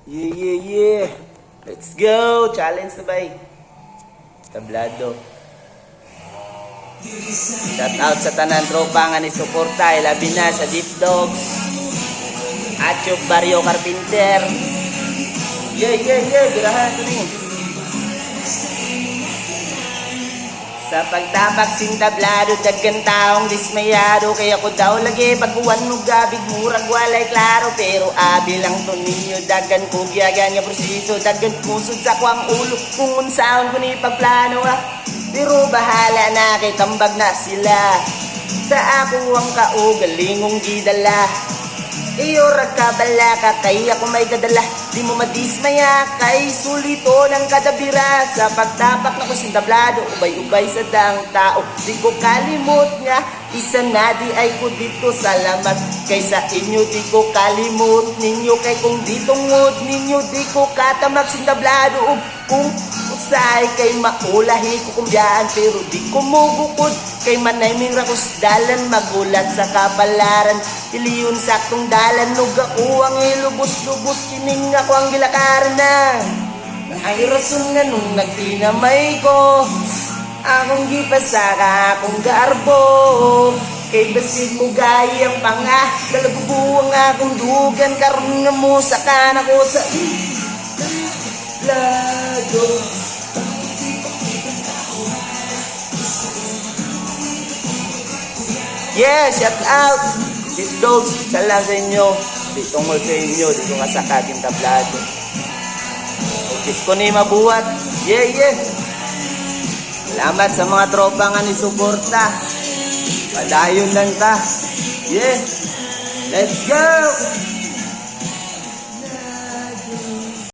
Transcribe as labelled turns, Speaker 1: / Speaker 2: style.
Speaker 1: Yeah, yeah, yeah. Let's go. Challenge na bay. Tablado. Shout out sa tanan tropa nga ni suporta. Labi na sa Deep Dogs. Achok Barrio Carpenter. Yeah, yeah, yeah. Girahan ito niyo. Sa pagtapak sing tablado, daggan taong dismayado. Kaya ko daw lagi pagbuwan mo gabig, murag walay klaro. Pero abi lang to ninyo, daggan ko giyagan nga proseso. Daggan musod sa kwang ulo, kung unsaon ko ni pagplano Pero bahala na kay tambag na sila. Sa ako ang kaugalingong gidala. Iyo ragkabala ka kay ako may kadala. Di mo madismaya kay sulito ng kadabira. Sa pagtapak na ko sintablado, ubay-ubay sa dang tao. Di ko kalimot nga, isa na di ay ko dito. Salamat kay sa inyo, di ko kalimot ninyo. Kay kung ditungod ninyo, di ko katamag sintablado. Kung usay kay maulahi ko kumbiyaan, pero di ko mubukod. Kay manay ming rakus dalan, magulat sa kapalaran. Iliyon saktong dalan, nug ako ang ilubos-lubos. Kining ako ang gilakaran na. Ay rason nga nung nagtinamay ko, akong gipasaka, akong garbo. Kay basid mo gayang panga, dalagubuang akong dugan. Karoon nga mo sa kanako sa lado. Yeah, shout out Deep Dogs, salam sa inyo. Di tungkol sa inyo, di ko kasakating tablado. Di ko ni mabuhat. Yeah, yeah. Salamat sa mga tropa nga ni suporta. Padayon lang ta. Yeah. Let's go!